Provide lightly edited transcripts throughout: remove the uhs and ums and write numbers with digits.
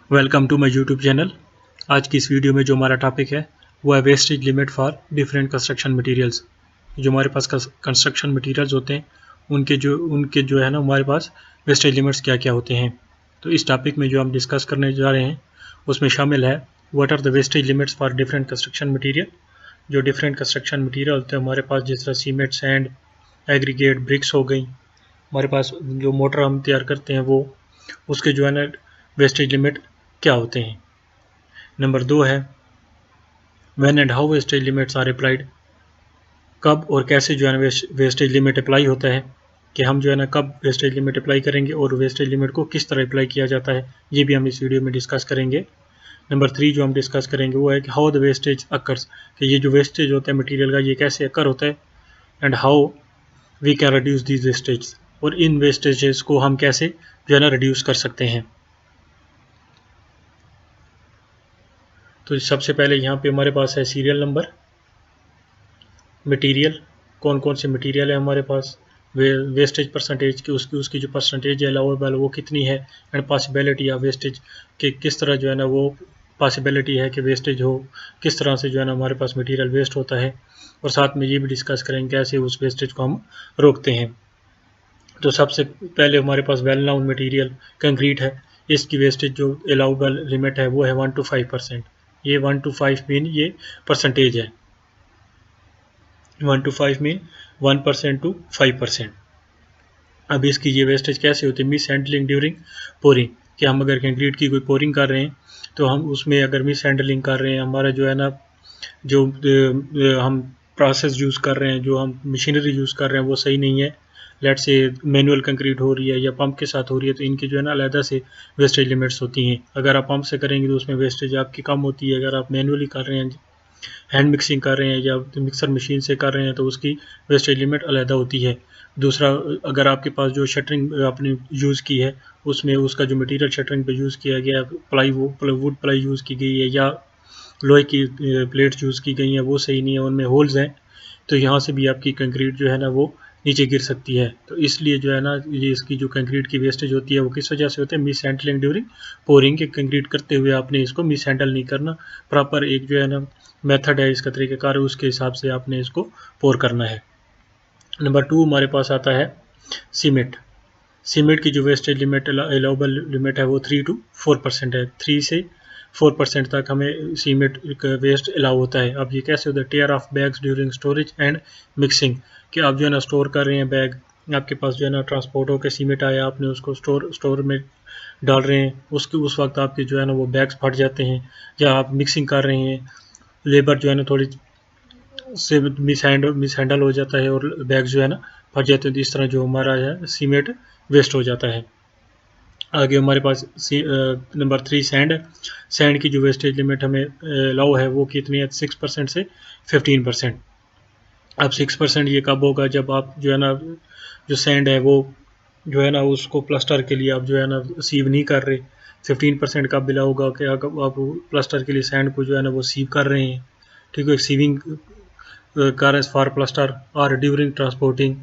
Welcome to my YouTube channel. आज की इस वीडियो में जो हमारा टॉपिक है वो है wastage limit for different construction materials. जो हमारे पास कंस्ट्रक्शन मटेरियल्स होते हैं उनके जो है ना हमारे पास वेस्टेज लिमिट्स क्या क्या होते हैं। तो इस टॉपिक में जो हम डिस्कस करने जा रहे हैं उसमें शामिल है what are the wastage limits for different construction material. जो डिफरेंट कंस्ट्रक्शन मटीरियल होते हैं हमारे पास, जिस तरह सीमेंट, सैंड, एग्रीगेट, ब्रिक्स हो गई, हमारे पास जो मोटर हम तैयार करते हैं वो उसके जो है ना वेस्टेज लिमिट क्या होते हैं। नंबर 2 है when and how wastage limits are applied. कब और कैसे जो है ना वेस्टेज लिमिट अप्लाई होता है, कि हम जो है ना कब वेस्टेज लिमिट अप्लाई करेंगे और वेस्टेज लिमिट को किस तरह अप्लाई किया जाता है, ये भी हम इस वीडियो में डिस्कस करेंगे। नंबर 3 जो हम डिस्कस करेंगे वो है कि हाउ द वेस्टेज अकर्स, कि ये जो वेस्टेज होता है मटीरियल का ये कैसे अकर होता है, and how we can reduce these wastage, और इन वेस्टेजेस को हम कैसे जो है ना रिड्यूस कर सकते हैं। तो सबसे पहले यहाँ पे हमारे पास है सीरियल नंबर, मटेरियल, कौन कौन से मटेरियल है हमारे पास, वेस्टेज परसेंटेज की उसकी जो परसेंटेज है अलाउेबल वो कितनी है, एंड पॉसिबिलिटी ऑफ वेस्टेज कि किस तरह जो है ना वो पॉसिबिलिटी है कि वेस्टेज हो, किस तरह से जो है ना हमारे पास मटेरियल वेस्ट होता है, और साथ में ये भी डिस्कस करेंगे कैसे उस वेस्टेज को हम रोकते हैं। तो सबसे पहले हमारे पास वेल नाउन मटीरियल कंक्रीट है। इसकी वेस्टेज जो अलाउेबल लिमिट है वो है 1 to 5%। ये 1 to 5 मीन ये परसेंटेज है। 1 to 5 मीन 1% to 5%। अब इसकी ये वेस्टेज कैसे होती है, मिस हैंडलिंग ड्यूरिंग पोरिंग, कि हम अगर कंक्रीट की कोई पोरिंग कर रहे हैं तो हम उसमें अगर मिस हैंडलिंग कर रहे हैं, हमारा जो है ना जो हम प्रोसेस यूज़ कर रहे हैं, जो हम मशीनरी यूज़ कर रहे हैं वो सही नहीं है, लेट से मैनुअल कंक्रीट हो रही है या पंप के साथ हो रही है, तो इनकी जो है ना अलहदा से वेस्टेज लिमिट्स होती हैं। अगर आप पंप से करेंगे तो उसमें वेस्टेज आपकी कम होती है, अगर आप मैनुअली कर रहे हैं, हैंड मिक्सिंग कर रहे हैं या मिक्सर मशीन से कर रहे हैं तो उसकी वेस्टेज लिमिट अलहदा होती है। दूसरा, अगर आपके पास जो शटरिंग आपने यूज़ की है उसमें उसका जो मटेरियल शटरिंग पे यूज़ किया गया है, वुड प्लाई यूज़ की गई है या लोहे की प्लेट्स यूज़ की गई हैं वो सही नहीं है, उनमें होल्स हैं, तो यहाँ से भी आपकी कंक्रीट जो है ना वो नीचे गिर सकती है। तो इसलिए जो है ना ये इसकी जो कंक्रीट की वेस्टेज होती है वो किस वजह से होती है, मिस हैंडलिंग ड्यूरिंग पोरिंग, के कंक्रीट करते हुए आपने इसको मिस हैंडल नहीं करना, प्रॉपर एक जो है ना मेथड है इसका तरीक़ाकार है, उसके हिसाब से आपने इसको पोर करना है। नंबर 2 हमारे पास आता है सीमेंट। सीमेंट की जो वेस्टेज लिमिट अलाउबल लिमिट है वो 3 to 4% है। 3 से 4% तक हमें सीमेंट वेस्ट अलाउ होता है। अब ये कैसे होता है, tare of bags during storage and mixing, कि आप जो है ना स्टोर कर रहे हैं बैग, आपके पास जो है ना ट्रांसपोर्ट होकर सीमेंट आया, आपने उसको स्टोर में डाल रहे हैं, उस वक्त आपके जो है ना वो बैग्स फट जाते हैं, या आप मिक्सिंग कर रहे हैं, लेबर जो है ना थोड़ी से मिस हैंडल हो जाता है और बैग जो है ना फट जाते हैं, तो इस तरह जो हमारा है सीमेंट वेस्ट हो जाता है। आगे हमारे पास नंबर 3 सैंड है। सैंड की जो वेस्टेज लिमिट हमें अलाउ है वो कितनी है, 6% से 15%। अब 6% ये कब होगा, जब आप जो है ना जो सैंड है वो जो है ना उसको प्लास्टर के लिए आप जो है ना सीव नहीं कर रहे। 15% कब मिला होगा कि आप प्लास्टर के लिए सैंड को जो है ना वो सीव कर रहे हैं, ठीक है, सीविंग कर फॉर प्लास्टर और ड्यूरिंग ट्रांसपोर्टिंग,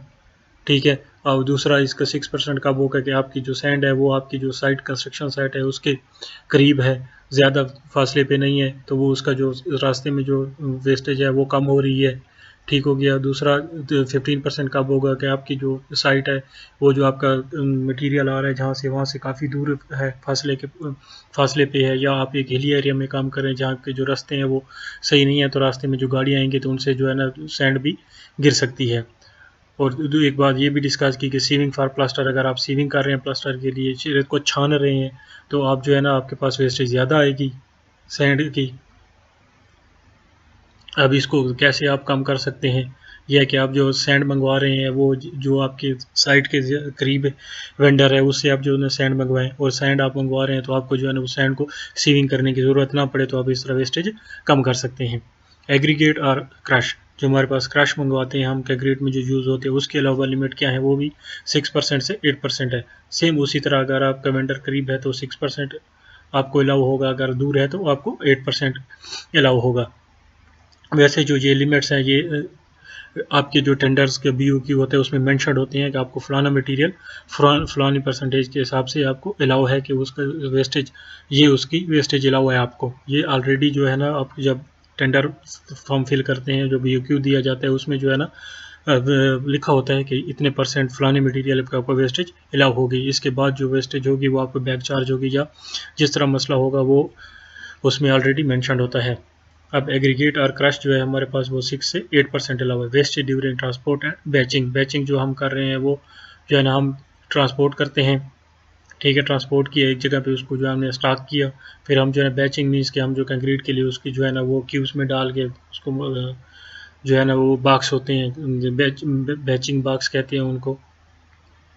ठीक है। और दूसरा इसका 6% कब होगा कि आपकी जो सैंड है वो आपकी जो साइट कंस्ट्रक्शन साइट है उसके करीब है, ज़्यादा फासले पे नहीं है, तो वो उसका जो रास्ते में जो वेस्टेज है वो कम हो रही है, ठीक हो गया। दूसरा 15% कब होगा कि आपकी जो साइट है वो जो आपका मटेरियल आ रहा है जहाँ से वहाँ से काफ़ी दूर है, फासले पे है, या आप एक हिली एरिया में काम करें जहाँ के जो रास्ते हैं वो सही नहीं है, तो रास्ते में जो गाड़ियाँ आएंगी तो उनसे जो है ना सैंड भी गिर सकती है। और एक बात ये भी डिस्कस की कि सीविंग फॉर प्लास्टर, अगर आप सीविंग कर रहे हैं प्लास्टर के लिए, रेत को छान रहे हैं, तो आप जो है ना आपके पास वेस्टेज ज़्यादा आएगी सैंड की। अब इसको कैसे आप कम कर सकते हैं, यह है कि आप जो सैंड मंगवा रहे हैं वो जो आपके साइट के करीब वेंडर है उससे आप जो है सैंड मंगवाएं, और सैंड आप मंगवा रहे हैं तो आपको जो है ना उस सैंड को सीविंग करने की ज़रूरत ना पड़े, तो आप इस तरह वेस्टेज कम कर सकते हैं। एग्रीगेट और क्रश, जो हमारे पास क्रश मंगवाते हैं हम कंक्रीट में जो यूज़ होते हैं उसके अलावा लिमिट क्या है, वो भी 6% से 8% है। सेम उसी तरह अगर आपका वेंडर करीब है तो 6% आपको अलाउ होगा, अगर दूर है तो आपको 8% अलाउ होगा। वैसे जो ये लिमिट्स हैं ये आपके जो टेंडर्स के BOQ होते हैं उसमें मेंशन होते हैं कि आपको फलाना मटेरियल फलानी परसेंटेज के हिसाब से आपको अलाउ है कि उसका वेस्टेज, ये उसकी वेस्टेज अलाउ है आपको। ये ऑलरेडी जो है ना, आप जब टेंडर फॉर्म फिल करते हैं, जो BOQ दिया जाता है उसमें जो है ना लिखा होता है कि इतने % फलाने मटेरियल पे आपको वेस्टेज अलाउ होगी। इसके बाद जो वेस्टेज होगी वो आपको बैक चार्ज होगी या जिस तरह मसला होगा वो उसमें ऑलरेडी मेंशन होता है। अब एग्रीगेट और क्रश जो है हमारे पास वो 6 से 8% अलाउ है। Wastage during transport and batching जो हम कर रहे हैं वो जो है ना हम ट्रांसपोर्ट करते हैं, ठीक है, ट्रांसपोर्ट किया एक जगह पे, उसको जो है हमने स्टॉक किया, फिर हम जो है बैचिंग मीन्स कि हम जो कंक्रीट के लिए उसकी जो है ना वो क्यूब्स में डाल के उसको जो है ना वो बॉक्स होते हैं, बैचिंग बॉक्स कहते हैं उनको,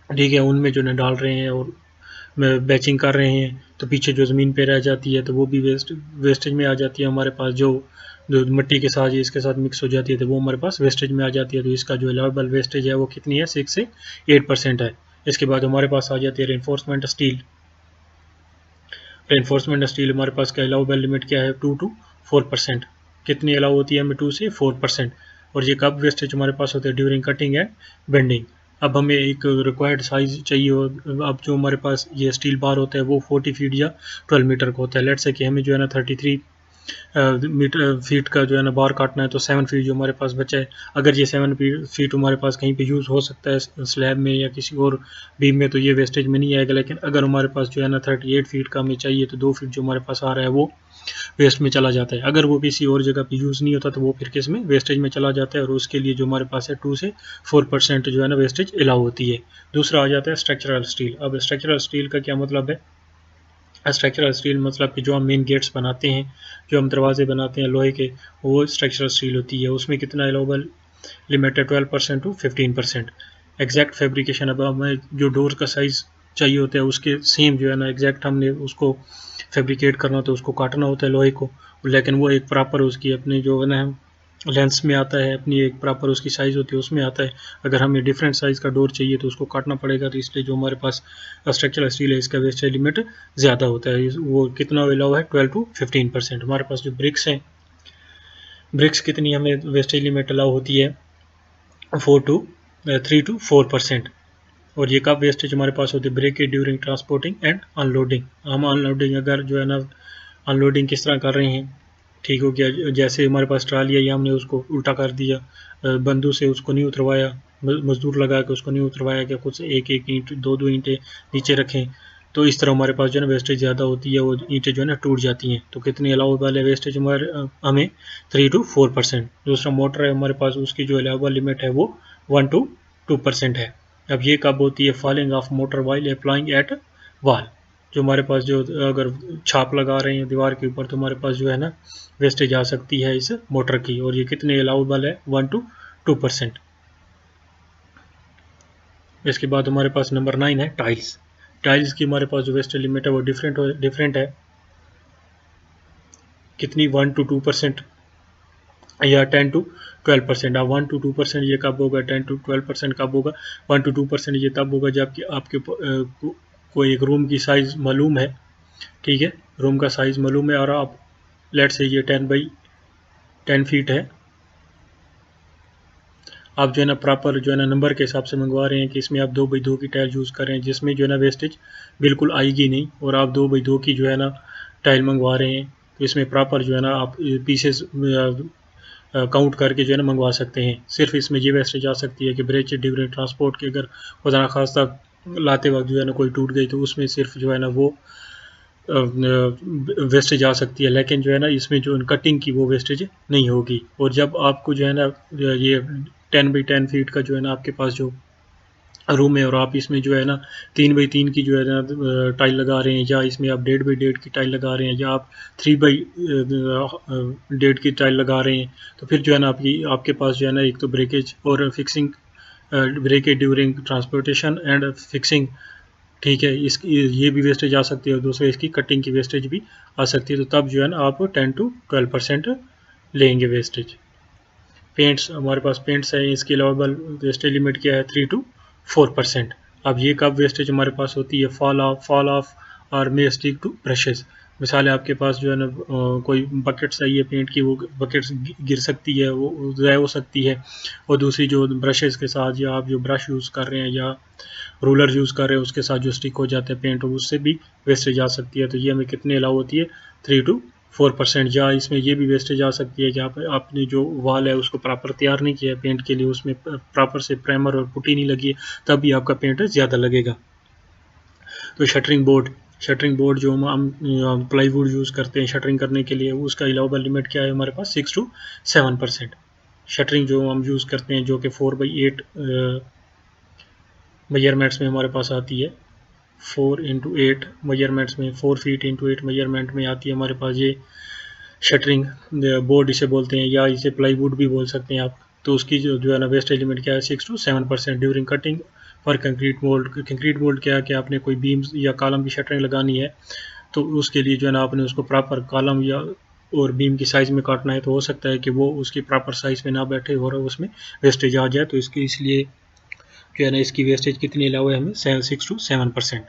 ठीक है, उनमें जो है डाल रहे हैं और बैचिंग कर रहे हैं, तो पीछे जो ज़मीन पे रह जाती है तो वो भी वेस्टेज में आ जाती है हमारे पास। जो मिट्टी के साथ इसके साथ मिक्स हो जाती है तो वो हमारे पास वेस्टेज में आ जाती है। तो इसका जो अलाउबल वेस्टेज है वो कितनी है, 6 से 8% है। इसके बाद हमारे पास आ जाती है रेनफोर्समेंट स्टील। रेनफोर्समेंट स्टील हमारे पास का अलाउबल लिमिट क्या है, 2 to 4%। कितनी अलाउ होती है हमें, 2 से 4%। और ये कब वेस्टेज हमारे पास होते हैं, ड्यूरिंग कटिंग एंड बेंडिंग। अब हमें एक रिक्वायर्ड साइज चाहिए हो, अब जो हमारे पास ये स्टील बार होता है वो 40 फीट या 12 मीटर का होता है। लेट्स से कि हमें जो है ना 33 मीटर फीट का जो है ना बार काटना है, तो 7 फीट जो हमारे पास बचा है, अगर ये 7 फीट हमारे पास कहीं पे यूज़ हो सकता है स्लैब में या किसी और बीम में, तो ये वेस्टेज में नहीं आएगा। लेकिन अगर हमारे पास जो है ना 38 फीट का हमें चाहिए, तो 2 फीट जो हमारे पास आ रहा है वो वेस्ट में चला जाता है। अगर वो किसी और जगह पे यूज़ नहीं होता तो वो फिर किस में, वेस्टेज में चला जाता है। और उसके लिए जो हमारे पास है 2 से 4% जो है ना वेस्टेज अलाउ होती है। दूसरा आ जाता है स्ट्रक्चरल स्टील। अब स्ट्रक्चरल स्टील का क्या मतलब है, स्ट्रक्चरल स्टील मतलब कि जो हम मेन गेट्स बनाते हैं, जो हम दरवाजे बनाते हैं लोहे के, वो स्ट्रक्चरल स्टील होती है। उसमें कितना अलाउबल लिमिट है, 12% to 15%। एग्जैक्ट फैब्रिकेशन, अब हमें जो डोर का साइज़ चाहिए होता है उसके सेम जो है ना एग्जैक्ट हमने उसको फैब्रिकेट करना होता है, उसको काटना होता है लोहे को, लेकिन वो एक प्रॉपर उसकी अपनी जो है ना लेंस में आता है, अपनी एक प्रॉपर उसकी साइज़ होती है उसमें आता है। अगर हमें डिफरेंट साइज़ का डोर चाहिए तो उसको काटना पड़ेगा, तो इसलिए जो हमारे पास स्ट्रक्चरल स्टील है इसका वेस्टेज लिमिट ज़्यादा होता है। वो कितना अलाउ है, 12 to 15%। हमारे पास जो ब्रिक्स हैं, ब्रिक्स कितनी हमें वेस्टेज लिमिट अलाउ होती है, 3 to 4%। और ये कब वेस्टेज हमारे पास होती है, breakage during transporting and unloading. हम अनलोडिंग अगर जो है ना अनलोडिंग किस तरह कर रहे हैं, ठीक हो गया, जैसे हमारे पास ट्राली है, हमने उसको उल्टा कर दिया, बंदू से उसको नहीं उतरवाया, मजदूर लगा के उसको नहीं उतरवाया कि कुछ एक एक ईंट 2 ईंटें नीचे रखें, तो इस तरह हमारे पास जो है ना वेस्टेज ज़्यादा होती है, वो ईंटें जो है ना टूट जाती हैं। तो कितनी अलाउबल है वेस्टेज हमारे हमें, 3 to 4%। दूसरा मोटर है हमारे पास, उसकी जो अलाउबल लिमिट है वो 1 to 2% है। अब ये कब होती है, falling of mortar while applying at wall. जो हमारे पास जो अगर छाप लगा रहे हैं दीवार के ऊपर, तो हमारे पास जो है ना वेस्टेज आ सकती है इस मोटर की, और ये कितने अलाउबल है, 1 to 2%। इसके बाद हमारे पास नंबर 9 है टाइल्स। टाइल्स की हमारे पास जो वेस्टेज लिमिट है वो डिफरेंट है, कितनी, 1 to 2% या 10 to 12%। अब 1 to 2% ये कब होगा, 10 to 12% कब होगा, 1 to 2% ये तब होगा जब आपके कोई एक रूम की साइज़ मालूम है, ठीक है, रूम का साइज़ मालूम है, और आप लेट से ये 10 by 10 फीट है, आप जो है ना प्रॉपर जो है ना नंबर के हिसाब से मंगवा रहे हैं कि इसमें आप 2 by 2 की टाइल यूज़ करें, जिसमें जो है ना वेस्टेज बिल्कुल आएगी नहीं, और आप 2 by 2 की जो है ना टाइल मंगवा रहे हैं, तो इसमें प्रॉपर जो है ना आप पीसेस काउंट करके जो है ना मंगवा सकते हैं। सिर्फ इसमें ये वेस्टेज आ सकती है कि ब्रेच ड्यूरिंग ट्रांसपोर्ट की अगर खुदा ना खास्ता लाते वक्त जो है ना कोई टूट गई, तो उसमें सिर्फ जो है ना वो वेस्टेज आ सकती है, लेकिन जो है ना इसमें जो कटिंग की वो वेस्टेज नहीं होगी। और जब आपको जो है ना ये 10 by 10 फीट का जो है ना आपके पास जो रूम है, और आप इसमें जो है ना 3 by 3 की जो है ना टाइल लगा रहे हैं, या इसमें आप 1.5 by 1.5 की टाइल लगा रहे हैं, या आप 3 by 1.5 की टाइल लगा रहे हैं, तो फिर जो है ना आपके पास जो है ना एक तो ब्रेकेज और fixing, breakage during transportation and fixing, ठीक है, इस ये भी वेस्टेज आ सकती है, और दूसरे इसकी कटिंग की वेस्टेज भी आ सकती है। तो तब जो है ना आप 10 to 12% लेंगे वेस्टेज। पेंट्स, हमारे पास पेंट्स है, इसके अलावा वेस्टेज लिमिट क्या है, 3 to 4%। अब ये कब वेस्टेज हमारे पास होती है, फॉल ऑफ और मे स्टिक टू ब्रशेज। मिसाल है आपके पास जो है ना कोई बकेट्स आई है पेंट की, वो बकेट्स गिर सकती है, वो ज़ाय हो सकती है, और दूसरी जो ब्रशेज़ के साथ या आप जो ब्रश यूज़ कर रहे हैं या रूलर यूज़ कर रहे हैं उसके साथ जो स्टिक हो जाते हैं पेंट, उससे भी वेस्टेज आ सकती है। तो ये हमें कितनी अलाउ होती है 3 to 4%। या इसमें ये भी वेस्टेज आ सकती है कि आपने जो वॉल है उसको प्रॉपर तैयार नहीं किया है पेंट के लिए, उसमें प्रॉपर से प्राइमर और पुट्टी नहीं लगी है, तब भी आपका पेंट ज़्यादा लगेगा। तो शटरिंग बोर्ड जो हम प्लाईवुड यूज़ करते हैं शटरिंग करने के लिए, उसका अलाउबल लिमिट क्या है हमारे पास 6 to 7%। शटरिंग जो हम यूज़ करते हैं जो कि 4/8 मेजरमेंट्स में हमारे पास आती है, 4x8 मेजरमेंट्स में, 4 फीट इंटू 8 मेजरमेंट में आती है हमारे पास ये शटरिंग बोर्ड इसे बोलते हैं, या इसे प्लाईवुड भी बोल सकते हैं आप। तो उसकी जो है ना वेस्टेज लिमिट क्या है 6 to 7% during cutting for concrete mould. Concrete mould क्या है कि आपने कोई बीम्स या कॉलम की शटरिंग लगानी है, तो उसके लिए जो है ना आपने उसको प्रॉपर कॉलम या और बीम की साइज़ में काटना है, तो हो सकता है कि वो उसकी प्रॉपर साइज़ में ना बैठे और उसमें वेस्टेज आ जाए। तो इसलिए जो है ना इसकी वेस्टेज कितनी अलाउ है हमें 6 to 7%।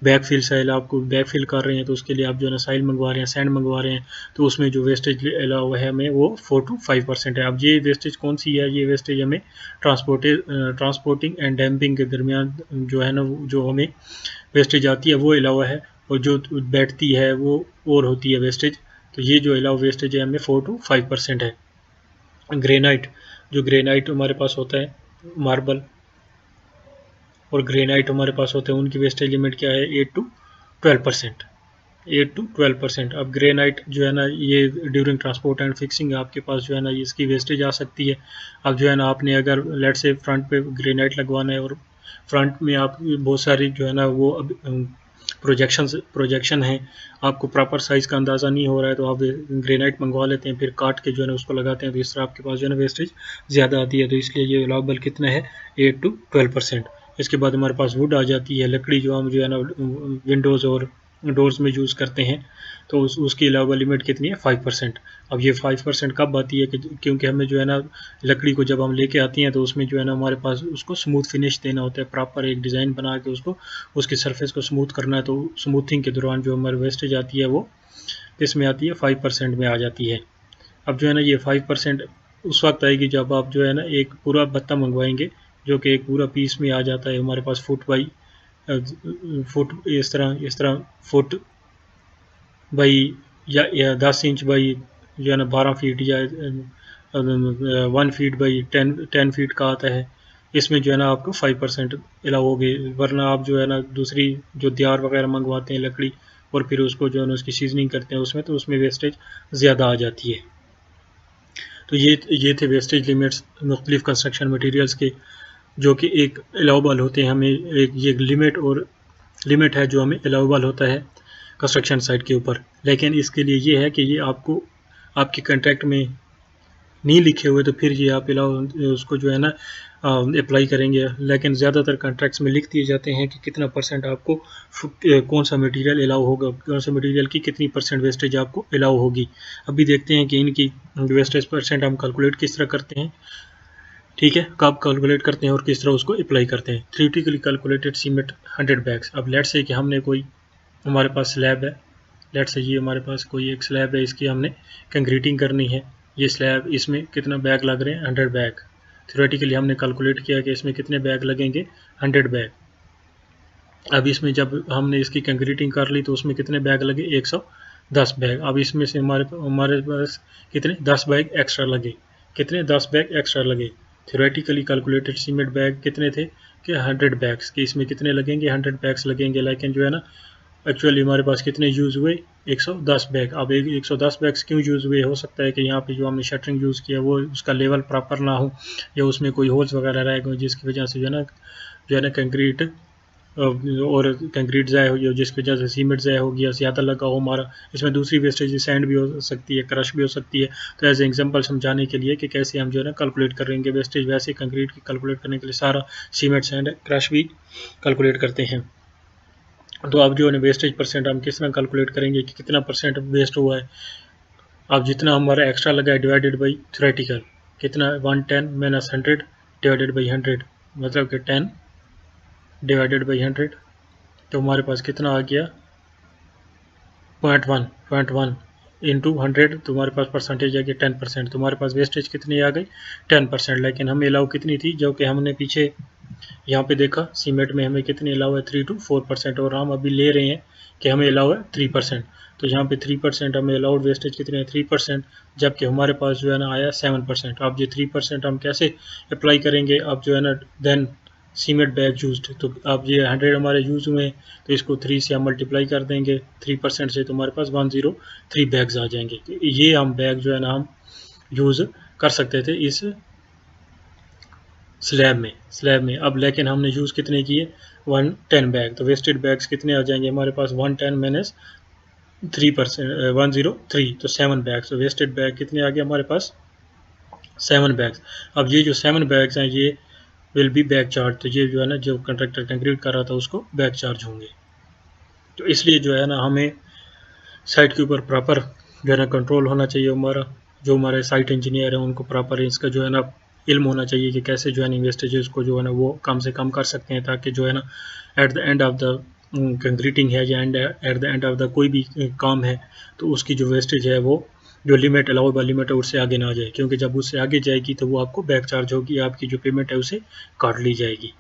बैकफिल साइल, आपको बैकफिल कर रहे हैं तो उसके लिए आप जो है ना साइल मंगवा रहे हैं, सैंड मंगवा रहे हैं, तो उसमें जो वेस्टेज अलाउ है हमें वो 4 to 5% है। अब ये वेस्टेज कौन सी है, ये वेस्टेज हमें ट्रांसपोर्टिंग एंड डैम्पिंग के दरमियान जो है ना जो हमें वेस्टेज आती है वो अलावा है, और जो बैठती है वो और होती है वेस्टेज। तो ये जो अलाउ वेस्टेज है हमें 4 to 5% है। ग्रेनाइट, जो ग्रेनाइट हमारे पास होता है, मार्बल और ग्रेनाइट हमारे पास होते हैं, उनकी वेस्टेज लिमिट क्या है 8 to 12%। 8 to 12%। अब ग्रेनाइट जो है ना ये ड्यूरिंग ट्रांसपोर्ट एंड फिक्सिंग आपके पास जो है ना इसकी वेस्टेज आ सकती है। अब जो है ना आपने अगर लेट से फ्रंट पे ग्रेनाइट लगवाना है और फ्रंट में आप बहुत सारी जो है ना वो प्रोजेक्शन है, आपको प्रॉपर साइज़ का अंदाज़ा नहीं हो रहा है, तो आप ग्रेनाइट मंगवा लेते हैं, फिर काट के जो है ना उसको लगाते हैं, तो इस तरह आपके पास जो है ना वेस्टेज ज़्यादा आती है। तो इसलिए ये अलाउबल कितना है 8 to 12%। इसके बाद हमारे पास वुड आ जाती है, लकड़ी जो हम जो है ना विंडोज़ और डोर्स में यूज़ करते हैं, तो उसकी अलावा लिमिट कितनी है 5%। अब ये 5% कब आती है क्योंकि हमें जो है ना लकड़ी को जब हम लेके आती हैं तो उसमें जो है ना हमारे पास उसको स्मूथ फिनिश देना होता है, प्रॉपर एक डिज़ाइन बना के उसको उसकी सरफेस को स्मूथ करना है। तो स्मूथिंग के दौरान जो हमारी वेस्टेज आती है वो किस में आती है 5% में आ जाती है। अब जो है ना ये 5% उस वक्त आएगी जब आप जो है ना एक पूरा भत्ता मंगवाएंगे, जो कि एक पूरा पीस में आ जाता है हमारे पास फुट इस तरह फुट बाई या 10 इंच बाई जो है ना 12 फीट या 1 फीट बाई 10 फीट का आता है। इसमें जो है ना आपको 5% अलाउ हो गई, वरना आप जो है ना दूसरी जो दियार वगैरह मंगवाते हैं लकड़ी और फिर उसको जो है ना उसकी सीजनिंग करते हैं उसमें, तो उसमें वेस्टेज ज़्यादा आ जाती है। तो ये थे वेस्टेज लिमिट्स मुख्तलिफ कंस्ट्रक्शन मटीरियल्स के, जो कि एक अलाउबल होते हैं हमें, एक ये लिमिट है जो हमें अलाउबल होता है कंस्ट्रक्शन साइट के ऊपर। लेकिन इसके लिए ये है कि ये आपको आपके कॉन्ट्रैक्ट में नहीं लिखे हुए, तो फिर ये आप उसको जो है ना अप्लाई करेंगे। लेकिन ज़्यादातर कॉन्ट्रैक्ट्स में लिख दिए जाते हैं कि कितना परसेंट आपको कौन सा मटेरियल अलाउ होगा, कौन सा मटेरियल की कितनी परसेंट वेस्टेज आपको अलाउ होगी। अभी देखते हैं कि इनकी वेस्टेज परसेंट हम कैलकुलेट किस तरह करते हैं। ठीक है, कब कैलकुलेट करते हैं और किस तरह उसको अप्लाई करते हैं। Theoretically calculated cement 100 bags. अब लेट से कि हमने कोई हमारे पास स्लैब है, लेट से ये हमारे पास कोई एक स्लैब है, इसकी हमने कंक्रीटिंग करनी है। ये स्लैब, इसमें कितना बैग लग रहे हैं 100 बैग। थ्योरेटिकली हमने कैलकुलेट किया कि इसमें कितने बैग लगेंगे 100 बैग। अब इसमें जब हमने इसकी कंक्रीटिंग कर ली तो उसमें कितने बैग लगे 110 बैग। अब इसमें से हमारे पास कितने 10 बैग एक्स्ट्रा लगे, कितने 10 बैग एक्स्ट्रा लगे। थ्योरेटिकली कैलकुलेटेड सीमेंट बैग कितने थे कि 100 बैग्स, कि इसमें कितने लगेंगे 100 बैग्स लगेंगे। लेकिन जो है ना एक्चुअली हमारे पास कितने यूज़ हुए 110 बैग। अब 110 बैग्स क्यों यूज़ हुए, हो सकता है कि यहाँ पे जो हमने शटरिंग यूज़ किया वो उसका लेवल प्रॉपर ना हो, या उसमें कोई होल्स वगैरह रह गए जिसकी वजह से जो है ना कंक्रीट और कंक्रीट ज़ाय हो गया, जिसकी वजह से सीमेंट ज़ाय हो गया, ज़्यादा लगा हो हमारा। इसमें दूसरी वेस्टेज सैंड भी हो सकती है, क्रश भी हो सकती है। तो एज एग्जांपल समझाने के लिए कि कैसे हम जो है ना कैलकुलेट करेंगे वेस्टेज, वैसे कंक्रीट की कैलकुलेट करने के लिए सारा सीमेंट सैंड क्रश भी कैलकुलेट करते हैं। तो अब जो है वेस्टेज परसेंट हम किस तरह कैलकुलेट करेंगे कि कितना परसेंट वेस्ट हुआ है। अब जितना हमारा एक्स्ट्रा लगा है डिवाइडेड बाई थ्योरेटिकल, कितना 110 माइनस 100 डिवाइडेड बाई 100, मतलब कि 10 डिवाइडेड बाई 100। तो हमारे पास कितना आ गया 0.1 इंटू 100 तुम्हारे पास परसेंटेज आ गई 10%। तुम्हारे पास वेस्टेज कितनी आ गई 10%। लेकिन हमें अलाउ कितनी थी, जो कि हमने पीछे यहाँ पे देखा सीमेंट में हमें कितनी अलाउ है 3 to 4%, और हम अभी ले रहे हैं कि हमें अलाउ है 3%। तो यहाँ पे 3% हमें अलाउड वेस्टेज कितने हैं 3%, जबकि हमारे पास जो है ना आया 7%। अब ये 3% हम कैसे अप्लाई करेंगे, अब जो है ना देन सीमेंट बैग यूज, तो अब ये 100 हमारे यूज हुए हैं, तो इसको 3 से हम मल्टीप्लाई कर देंगे 3% से, तो हमारे पास 103 बैग्स आ जाएंगे। तो ये हम बैग जो है ना हम यूज़ कर सकते थे इस स्लैब में। अब लेकिन हमने यूज़ कितने किए 110 बैग, तो वेस्टेड बैग्स कितने आ जाएंगे हमारे पास 110 माइनस 3%, 103, तो 7 बैग्स। तो वेस्टेड बैग कितने आ गए हमारे पास 7 बैग्स। अब ये जो 7 बैग्स हैं ये विल बी बैग चार्ज, तो ये जो है ना जो कंट्रैक्टर कंक्रीट कर रहा था उसको बैग चार्ज होंगे। तो इसलिए जो है ना हमें साइट के ऊपर प्रॉपर जो है ना कंट्रोल होना चाहिए हमारा, जो हमारे साइट इंजीनियर हैं उनको प्रॉपर इसका जो है ना इल्म होना चाहिए कि कैसे जो है ना वेस्टेजेस को जो है ना वो कम से कम कर सकते हैं, ताकि जो है ना at the end of the concreting है या at the end of the कोई भी काम है, तो उसकी जो वेस्टेज है वो जो लिमिट अलाउबल लिमिट है उससे आगे ना जाए, क्योंकि जब उससे आगे जाएगी तो वो आपको बैक चार्ज होगी, आपकी जो पेमेंट है उसे काट ली जाएगी।